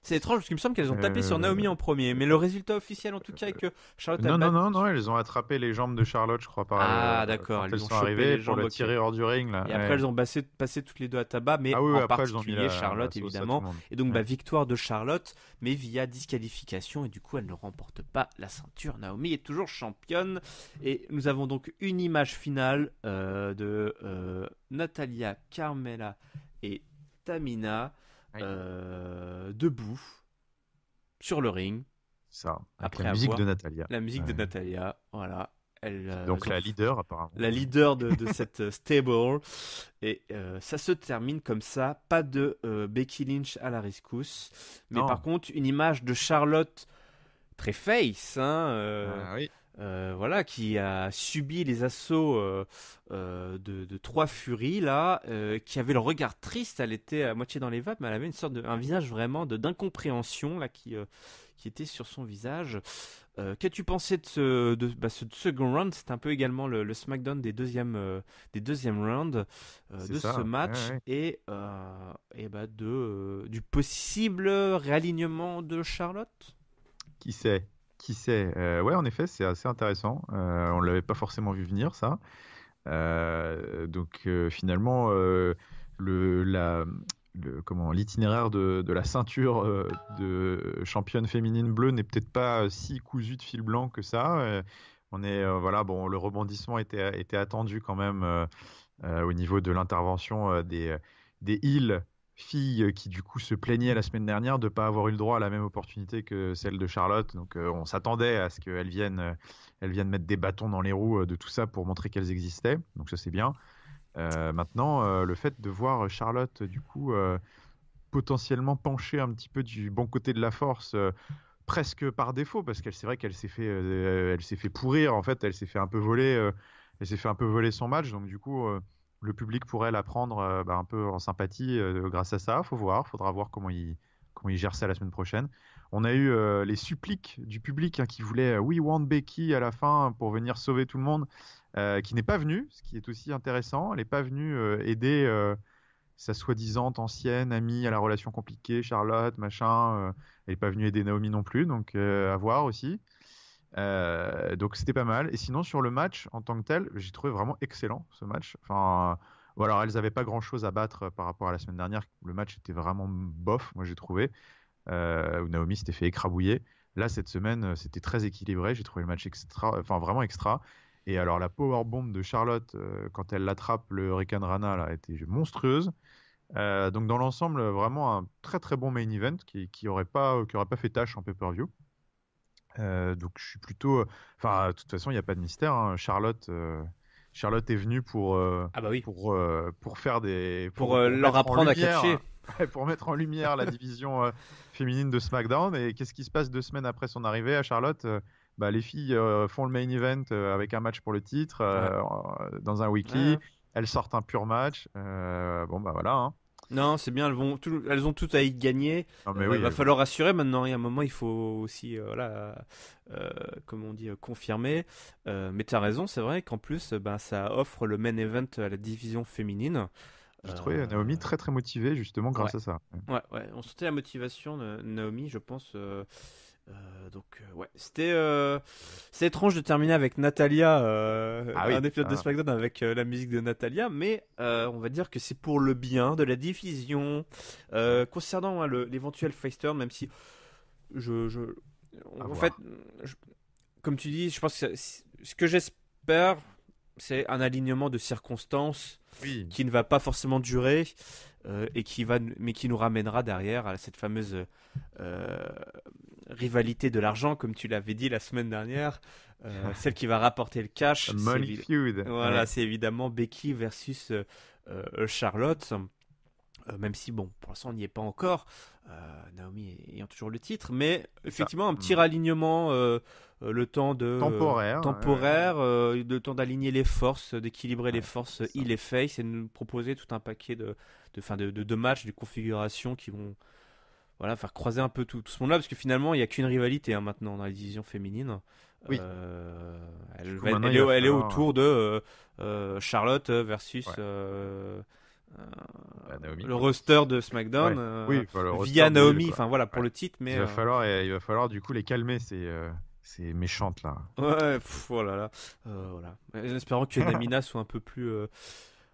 C'est étrange parce qu'il me semble qu'elles ont tapé sur Naomi en premier, mais le résultat officiel en tout cas est que Charlotte a battu... Non, elles ont attrapé les jambes de Charlotte, je crois pas. D'accord, elles sont arrivées pour le tirer hors du ring là. Et après elles ont passé toutes les deux à tabac, mais en particulier Charlotte évidemment. Et donc victoire de Charlotte, mais via disqualification, et du coup elle ne remporte pas la ceinture. Naomi est toujours championne, et nous avons donc une image finale de Natalia, Carmella et Tamina. Debout sur le ring. Ça, après la musique de Natalia. La musique de Natalia, voilà. Donc la leader apparemment. La leader de cette stable. Et ça se termine comme ça. Pas de Becky Lynch à la rescousse. Mais par contre, une image de Charlotte très face. Voilà, qui a subi les assauts de 3 furies là, qui avait le regard triste. Elle était à moitié dans les vapes, mais elle avait une sorte un visage vraiment d'incompréhension là qui était sur son visage. Qu'as-tu pensé de ce second round? C'est un peu également le SmackDown des deuxièmes rounds ce match et du possible réalignement de Charlotte. Qui sait? Ouais, en effet, c'est assez intéressant. On ne l'avait pas forcément vu venir, ça. Donc, finalement, l'itinéraire de la ceinture de championne féminine bleue n'est peut-être pas si cousu de fil blanc que ça. Le rebondissement était attendu quand même au niveau de l'intervention des heels fille qui du coup se plaignait la semaine dernière de ne pas avoir eu le droit à la même opportunité que celle de Charlotte. Donc on s'attendait à ce qu'elles viennent mettre des bâtons dans les roues de tout ça pour montrer qu'elles existaient. Donc ça c'est bien. Maintenant, le fait de voir Charlotte du coup potentiellement pencher un petit peu du bon côté de la force, presque par défaut, parce qu'elle c'est vrai elle s'est fait pourrir en fait, elle s'est fait un peu voler son match, donc du coup le public pourrait la prendre un peu en sympathie grâce à ça. Faudra voir comment il gère ça la semaine prochaine. On a eu les suppliques du public qui voulait We want Becky à la fin pour venir sauver tout le monde, qui n'est pas venue, ce qui est aussi intéressant. Elle n'est pas venue aider sa soi-disant ancienne amie à la relation compliquée, Charlotte, machin. Elle n'est pas venue aider Naomi non plus, donc à voir aussi. Donc c'était pas mal. Et sinon, sur le match en tant que tel, j'ai trouvé vraiment excellent ce match. Enfin, bon, alors elles n'avaient pas grand-chose à battre par rapport à la semaine dernière. Le match était vraiment bof, moi j'ai trouvé. Où Naomi s'était fait écrabouiller. Là, cette semaine, c'était très équilibré. J'ai trouvé le match extra, enfin vraiment extra. Et alors, la powerbomb de Charlotte, quand elle l'attrape, le Hurricane Rana, là, était monstrueuse. Donc, dans l'ensemble, vraiment un très très bon main event qui aurait pas fait tâche en pay-per-view. Donc, je suis plutôt. Enfin, de toute façon, il n'y a pas de mystère, hein. Charlotte est venue Ah bah oui. pour faire Pour leur mettre en apprendre à lumière, catcher. pour mettre en lumière la division féminine de SmackDown. Et qu'est-ce qui se passe 2 semaines après son arrivée à Charlotte? Les filles font le main event avec un match pour le titre dans un weekly. Ouais. Elles sortent un pur match. Voilà, hein. Non, c'est bien, elles ont toutes à y gagner. Non, mais oui, Va falloir assurer maintenant. Il y a un moment, il faut aussi, comme on dit, confirmer. Mais tu as raison, c'est vrai qu'en plus, ça offre le main event à la division féminine. j'ai trouvé Naomi très très motivée justement grâce Ouais. à ça. Ouais, on sentait la motivation de Naomi, je pense. Ouais, c'est étrange de terminer avec Natalia, Ah oui, un épisode de ça. SmackDown avec la musique de Natalia, mais on va dire que c'est pour le bien de la division. Concernant l'éventuel face turn, même si je, je À en voir. fait, je- comme tu dis, je pense que ce que j'espère, c'est un alignement de circonstances Oui. qui ne va pas forcément durer et mais qui nous ramènera derrière à cette fameuse euh, rivalité de l'argent, comme tu l'avais dit la semaine dernière, celle qui va rapporter le cash. Money Feud. Voilà, Ouais. c'est évidemment Becky versus Charlotte. Même si, bon, pour l'instant, on n'y est pas encore, Naomi ayant toujours le titre, mais C'est ça. effectivement, un petit ralignement, le temps Temporaire. temporaire, le temps d'aligner les forces, d'équilibrer les Ouais, forces c'est ça. heel et face, et de nous proposer tout un paquet de matchs, de configurations qui vont faire croiser un peu tout ce monde-là, parce que finalement, il n'y a qu'une rivalité maintenant dans la division féminine. Oui. Elle, Du coup, va- maintenant, elle est autour de Charlotte versus Ouais. Naomi, le quoi. roster de SmackDown Ouais. Oui, enfin, le roster via de Hill, Naomi, quoi. enfin voilà pour Ouais. le titre, mais Il va falloir du coup les calmer ces méchantes là. ouais, oh là là, voilà. En espérant que Namina soit un peu plus,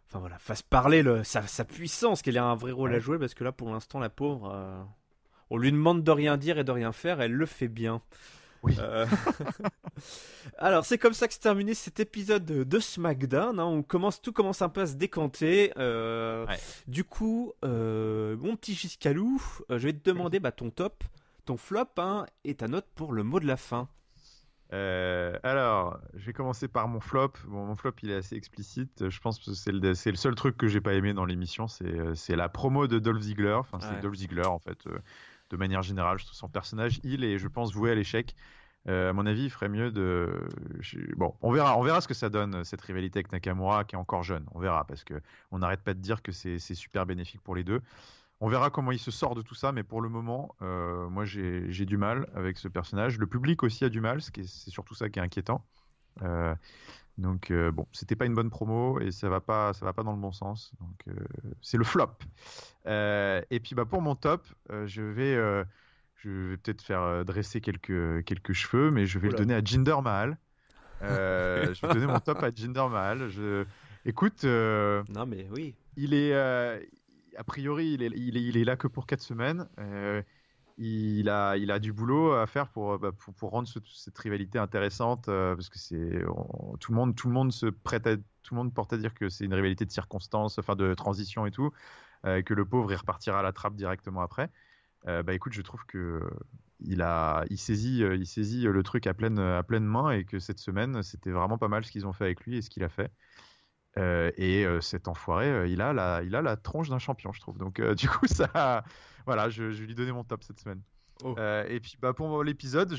enfin voilà, fasse parler sa puissance, qu'elle ait un vrai rôle à Ouais. jouer, parce que là pour l'instant la pauvre, on lui demande de rien dire et de rien faire, elle le fait bien. Oui. Euh, Alors, c'est comme ça que se terminé cet épisode de SmackDown, hein. Tout commence un peu à se décanter. Ouais. Du coup, mon petit Giscalou, je vais te demander ton top, ton flop, hein, et ta note pour le mot de la fin. Alors, je vais commencer par mon flop. Bon, mon flop, il est assez explicite. Je pense que c'est le seul truc que j'ai pas aimé dans l'émission, c'est la promo de Dolph Ziggler. Enfin, c'est Ouais. Dolph Ziggler en fait. De manière générale, je trouve son personnage il est, je pense, voué à l'échec. À mon avis, il ferait mieux Bon, on verra ce que ça donne cette rivalité avec Nakamura, qui est encore jeune. On verra parce que on n'arrête pas de dire que c'est super bénéfique pour les deux. On verra comment il se sort de tout ça, mais pour le moment, moi j'ai du mal avec ce personnage. Le public aussi a du mal, c'est surtout ça qui est inquiétant. Bon, c'était pas une bonne promo et ça va pas dans le bon sens. Donc c'est le flop. Et puis pour mon top, je vais peut-être faire dresser quelques cheveux, mais je vais le Oula. donner à Jinder Mahal. Je vais donner mon top à Jinder Mahal. Écoute, Non, mais oui. il est a priori il est là que pour 4 semaines. Il a du boulot à faire pour rendre cette rivalité intéressante parce que tout le monde porte à dire que c'est une rivalité de circonstances, enfin de transition et tout. que le pauvre il repartira à la trappe directement après. Bah écoute, je trouve que il saisit le truc à pleine main et que cette semaine, c'était vraiment pas mal ce qu'ils ont fait avec lui et ce qu'il a fait. Cet enfoiré, il a la tronche d'un champion, je trouve. Donc du coup, ça, voilà, je vais lui donner mon top cette semaine. Oh. Et puis bah, pour l'épisode,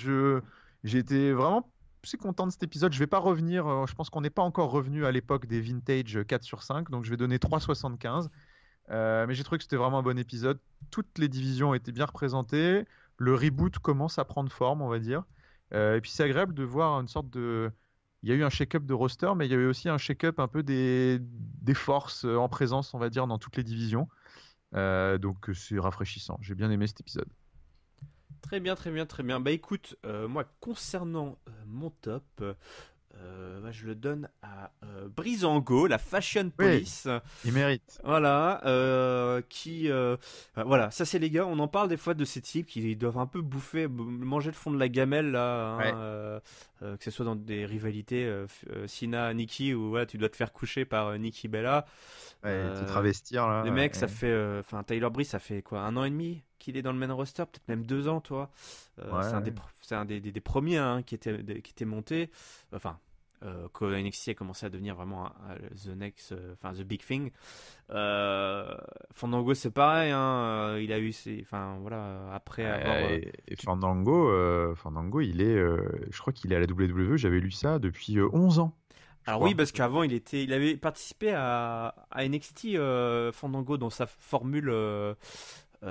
j'ai été vraiment assez content de cet épisode. Je vais pas revenir, je pense qu'on n'est pas encore revenu à l'époque des vintage 4 sur 5, donc je vais donner 3,75. Mais j'ai trouvé que c'était vraiment un bon épisode. Toutes les divisions ont été bien représentées. Le reboot commence à prendre forme, on va dire. Et puis c'est agréable de voir une sorte de... Il y a eu un shake-up de roster, mais il y a eu aussi un shake-up un peu des forces en présence, on va dire, dans toutes les divisions. Donc c'est rafraîchissant. J'ai bien aimé cet épisode. Très bien, très bien, très bien. Bah écoute, moi concernant mon top, bah, je le donne à Breezango, la Fashion Police. Oui, il mérite. Voilà, voilà, ça c'est les gars, on en parle des fois de ces types qui doivent un peu manger le fond de la gamelle là, hein, Ouais. que ce soit dans des rivalités Sina, Nikki, ou voilà, tu dois te faire coucher par Nikki Bella. Ouais, te travestir là. Les mecs, ça Ouais. fait, enfin Tyler Breeze, ça fait quoi, 1 an et demi qu'il est dans le main roster, peut-être même 2 ans, toi. C'est un Ouais. c'est un des premiers hein, qui était monté, enfin. Quand NXT a commencé à devenir vraiment the next, enfin the big thing. Fandango c'est pareil, hein, il a eu enfin voilà, après avoir. Et Fandango, je crois qu'il est à la WWE, j'avais lu ça depuis 11 ans, je Alors oui, crois. parce qu'avant il avait participé à NXT Fandango dans sa formule.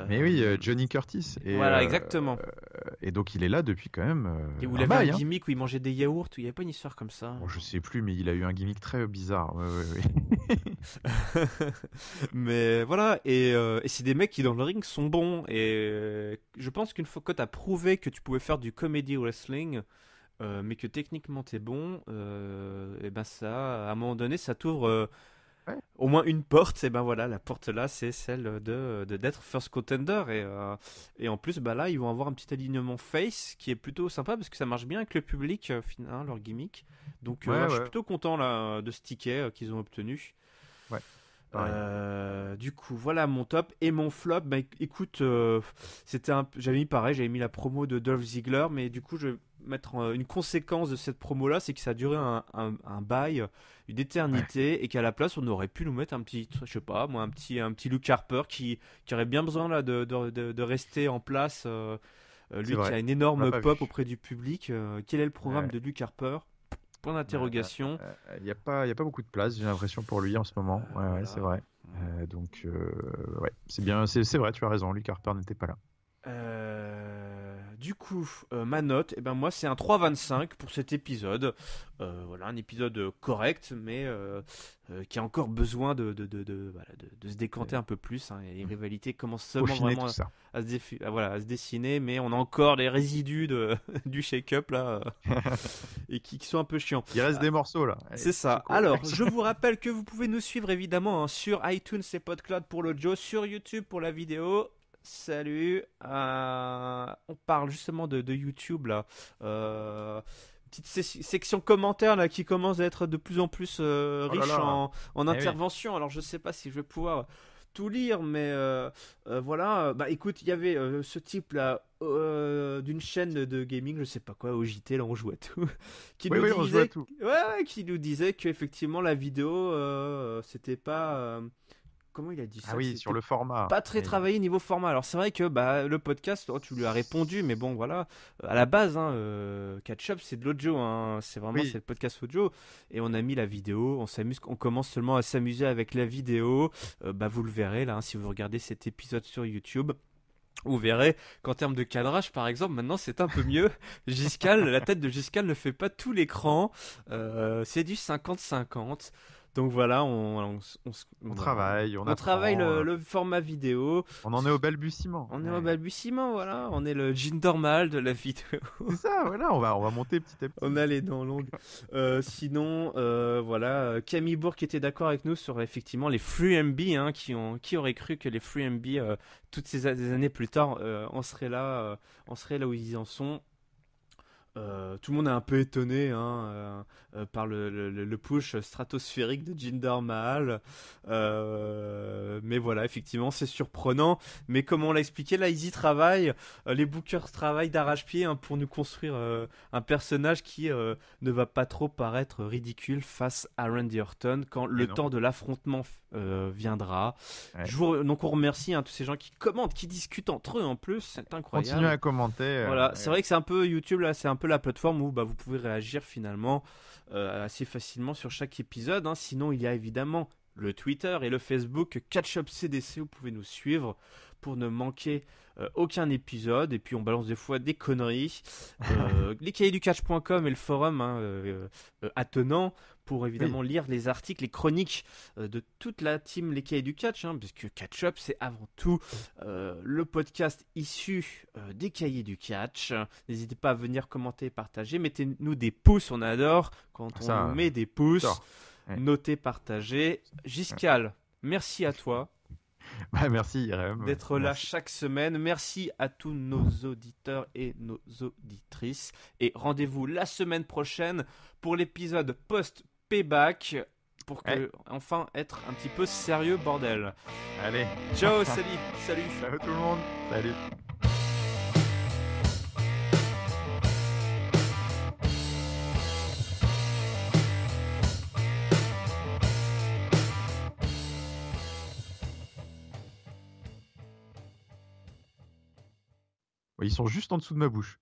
Mais oui, Johnny Curtis. Voilà, exactement. Et donc il est là depuis quand même Et où il un avait un bail. Hein. gimmick où il mangeait des yaourts, où il n'y avait pas une histoire comme ça. Bon, je sais plus, mais il a eu un gimmick très bizarre. Ouais, ouais, ouais. Mais voilà, et c'est des mecs qui dans le ring sont bons. Et je pense qu'une fois que tu as prouvé que tu pouvais faire du comedy wrestling, mais que techniquement t'es bon, et ben ça, à un moment donné, ça t'ouvre Ouais. au moins une porte. Et ben voilà, la porte là, c'est celle d'être first contender. Et en plus, bah là, ils vont avoir un petit alignement face qui est plutôt sympa parce que ça marche bien avec le public, finalement, leur gimmick. Donc Ouais, ouais, je suis ouais. plutôt content là de ce ticket qu'ils ont obtenu. Ouais, pareil. Du coup, voilà mon top et mon flop. Bah écoute, j'avais mis pareil, j'avais mis la promo de Dolph Ziggler, mais du coup, je vais mettre une conséquence de cette promo-là, c'est que ça a duré un bail, une Ouais. éternité, et qu'à la place, on aurait pu nous mettre un petit, je sais pas, moi, un petit Luke Harper qui aurait bien besoin là de rester en place. C'est Lui qui a vrai. une On l'a énorme pas pop vu. auprès du public. Quel est le programme Ouais. de Luke Harper? Point d'interrogation. Il y a pas beaucoup de place, j'ai l'impression, pour lui en ce moment. Ouais, ouais, c'est Voilà. vrai. Donc, ouais, c'est bien, c'est vrai, tu as raison. Luke Harper n'était pas là. Du coup, ma note, eh ben moi c'est un 3,25 pour cet épisode. Voilà, un épisode correct, mais qui a encore besoin voilà, de se décanter un peu plus. Hein. Et les rivalités commencent seulement Peaufiner vraiment tout ça. voilà, à se dessiner, mais on a encore les résidus du shake-up là, et qui sont un peu chiants. Il reste des morceaux là. Allez, C'est ça. Choco. Alors, je vous rappelle que vous pouvez nous suivre évidemment hein, sur iTunes et PodCloud pour l'audio, sur YouTube pour la vidéo. Salut. On parle justement de YouTube là. Petite section commentaires là qui commence à être de plus en plus Oh là riche là. en Eh oui. interventions. Alors je sais pas si je vais pouvoir tout lire, mais voilà. Bah écoute, il y avait ce type là d'une chaîne de gaming, je sais pas quoi, au JT là on joue à tout, qui Oui, nous oui, on joue à disait, tout. ouais, qui nous disait qu'effectivement la vidéo c'était pas, comment il a dit Ah ça, oui, sur c'était le format. pas très Oui. travaillé niveau format. Alors c'est vrai que bah, le podcast, oh, tu lui as répondu, mais bon voilà, à la base, hein, Catch Up c'est de l'audio, hein, c'est Oui. le podcast audio, et on a mis la vidéo, on commence seulement à s'amuser avec la vidéo, bah vous le verrez là, hein, si vous regardez cet épisode sur YouTube. Vous verrez qu'en termes de cadrage, par exemple, maintenant c'est un peu mieux. La tête de Giscal ne fait pas tout l'écran. C'est du 50-50. Donc voilà, On travaille, on on travaille apprend. le format vidéo. On en est au balbutiement. On est au Ouais. balbutiement, voilà. On est le jean normal de la vidéo. C'est ça, voilà, on va monter petit à On petit. a les dents longues. Sinon, voilà, Camille Bourg qui était d'accord avec nous sur effectivement les FreeMB, hein, qui aurait cru que les FreeMB, toutes ces des années plus tard, on serait là où ils en sont. Tout le monde est un peu étonné par le push stratosphérique de Jinder Mahal. Mais voilà, effectivement, c'est surprenant. Mais comme on l'a expliqué, là, ils y travaillent. Les bookers travaillent d'arrache-pied pour nous construire un personnage qui ne va pas trop paraître ridicule face à Randy Orton quand le non. temps de l'affrontement viendra. Ouais. Donc on remercie tous ces gens qui commentent, qui discutent entre eux en plus. C'est incroyable. Continuez à commenter. Voilà, c'est vrai que c'est un peu YouTube, là, c'est un peu la plateforme où vous pouvez réagir finalement assez facilement sur chaque épisode. Sinon, il y a évidemment le Twitter et le Facebook Catch-up CDC, vous pouvez nous suivre pour ne manquer aucun épisode. Et puis on balance des fois des conneries. Lescahiers-du-catch.com et le forum attenant pour évidemment lire les articles, les chroniques de toute la team Les Cahiers du Catch, puisque Catch Up c'est avant tout le podcast issu des Cahiers du Catch. N'hésitez pas à venir commenter et partager, mettez-nous des pouces, on adore quand on met des pouces. Notez, partagez. Giscal, merci à toi. Merci Irem d'être là chaque semaine. Merci à tous nos auditeurs et nos auditrices. Et rendez-vous la semaine prochaine pour l'épisode post-payback pour enfin être un petit peu sérieux, bordel. Allez. Ciao, salut. Salut tout le monde. Salut. Ils sont juste en dessous de ma bouche.